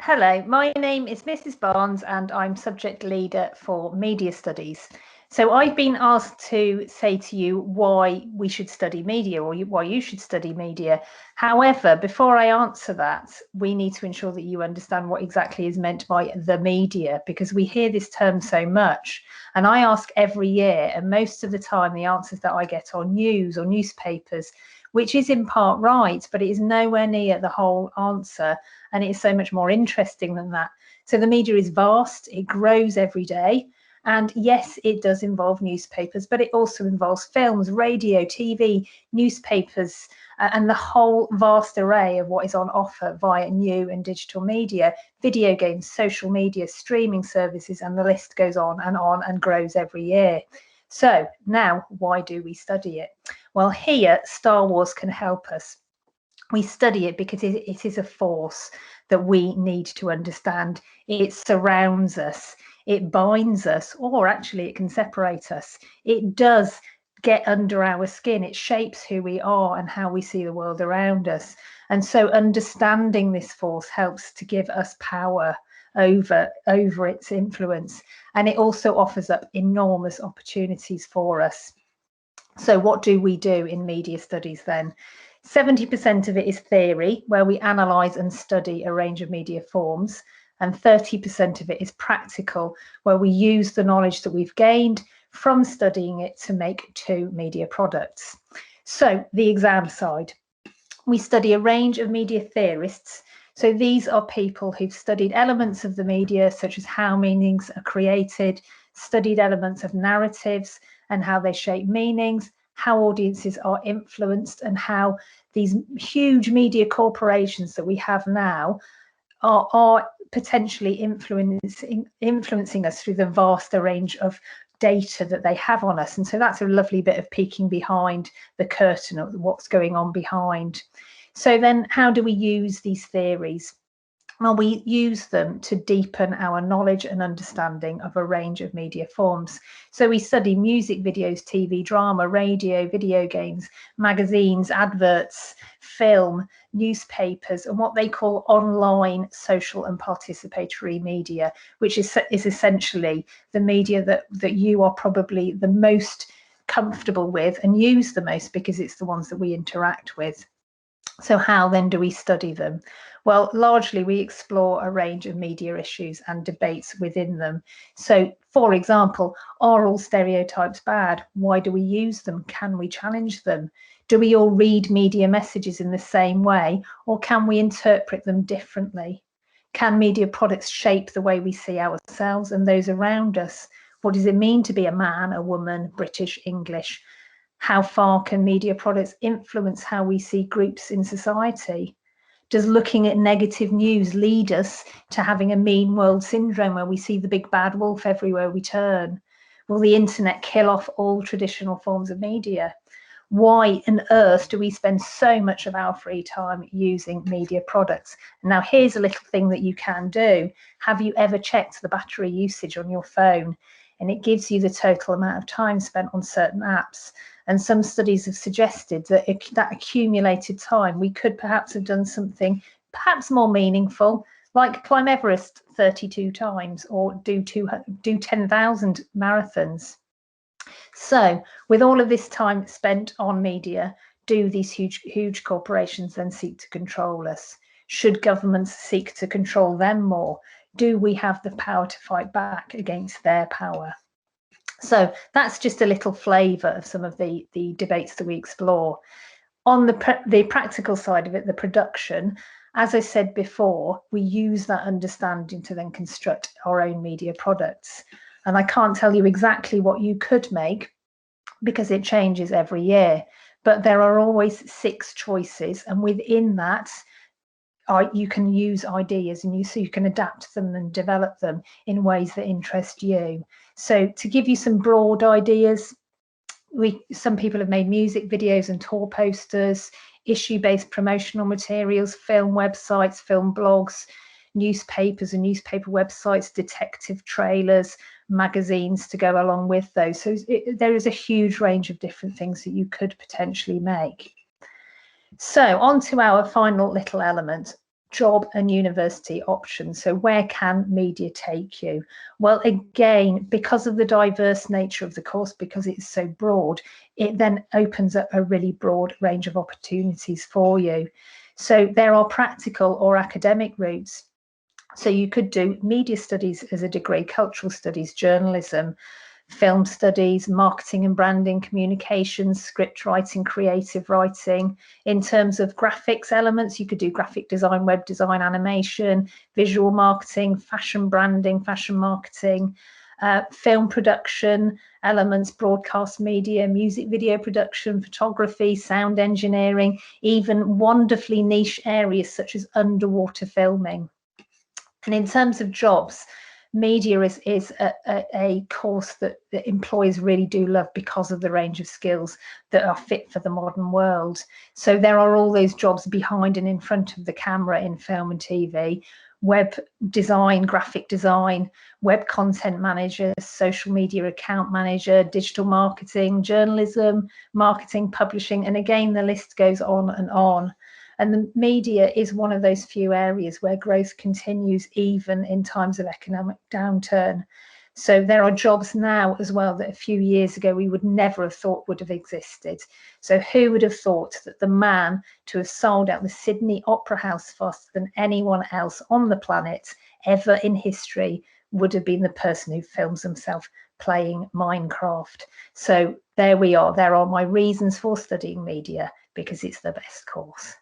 Hello, my name is Mrs. Barnes and I'm subject leader for media studies. So I've been asked to say to you why we should study media or why you should study media. However, before I answer that, we need to ensure that you understand what exactly is meant by the media, because we hear this term so much. And I ask every year, and most of the time the answers that I get are news or newspapers, which is in part right, but it is nowhere near the whole answer. And it is so much more interesting than that. So the media is vast, it grows every day. And yes, it does involve newspapers, but it also involves films, radio, TV, newspapers, and the whole vast array of what is on offer via new and digital media, video games, social media, streaming services, and the list goes on and grows every year. So now, why do we study it? Well, here, Star Wars can help us. We study it because it is a force that we need to understand. It surrounds us, it binds us, or actually it can separate us. It does get under our skin. It shapes who we are and how we see the world around us. And so understanding this force helps to give us power over its influence. And it also offers up enormous opportunities for us. So what do we do in media studies then? 70% of it is theory, where we analyse and study a range of media forms, and 30% of it is practical, where we use the knowledge that we've gained from studying it to make two media products. So the exam side, we study a range of media theorists. So these are people who've studied elements of the media, such as how meanings are created, studied elements of narratives and how they shape meanings, how audiences are influenced, and how these huge media corporations that we have now are potentially influencing us through the vast range of data that they have on us. And so that's a lovely bit of peeking behind the curtain of what's going on behind. So then how do we use these theories? Well, we use them to deepen our knowledge and understanding of a range of media forms. So we study music videos, TV, drama, radio, video games, magazines, adverts, film, newspapers, and what they call online social and participatory media, which is essentially the media that you are probably the most comfortable with and use the most because it's the ones that we interact with. So how then do we study them? Well, largely we explore a range of media issues and debates within them. So, for example, are all stereotypes bad? Why do we use them? Can we challenge them? Do we all read media messages in the same way, or can we interpret them differently? Can media products shape the way we see ourselves and those around us? What does it mean to be a man, a woman, British, English? How far can media products influence how we see groups in society? Does looking at negative news lead us to having a mean world syndrome where we see the big bad wolf everywhere we turn? Will the internet kill off all traditional forms of media? Why on earth do we spend so much of our free time using media products? Now, here's a little thing that you can do. Have you ever checked the battery usage on your phone? And it gives you the total amount of time spent on certain apps. And some studies have suggested that that accumulated time, we could perhaps have done something perhaps more meaningful, like climb Everest 32 times or do 10,000 marathons. So with all of this time spent on media, do these huge corporations then seek to control us? Should governments seek to control them more? Do we have the power to fight back against their power? So that's just a little flavour of some of the debates that we explore. On the practical side of it, the production, as I said before, we use that understanding to then construct our own media products. And I can't tell you exactly what you could make because it changes every year, but there are always 6 choices, and within that, you can use ideas and so you can adapt them and develop them in ways that interest you. So to give you some broad ideas, some people have made music videos and tour posters, issue-based promotional materials, film websites, film blogs, newspapers and newspaper websites, detective trailers, magazines to go along with those. So there is a huge range of different things that you could potentially make. So on to our final little element. job and university options. So where can media take you? Well, again, because of the diverse nature of the course, because it's so broad, it then opens up a really broad range of opportunities for you. So there are practical or academic routes. So you could do media studies as a degree, cultural studies, journalism, film studies, marketing and branding, communications, script writing, creative writing. In terms of graphics elements, you could do graphic design, web design, animation, visual marketing, fashion branding, fashion marketing, film production elements, broadcast media, music video production, photography, sound engineering, even wonderfully niche areas such as underwater filming. And in terms of jobs, media is a course that employers really do love because of the range of skills that are fit for the modern world. So there are all those jobs behind and in front of the camera in film and TV, web design, graphic design, web content manager, social media account manager, digital marketing, journalism, marketing, publishing, and again, the list goes on and on. And the media is one of those few areas where growth continues even in times of economic downturn. So there are jobs now as well that a few years ago we would never have thought would have existed. So who would have thought that the man to have sold out the Sydney Opera House faster than anyone else on the planet ever in history would have been the person who films himself playing Minecraft. So there we are. There are my reasons for studying media, because it's the best course.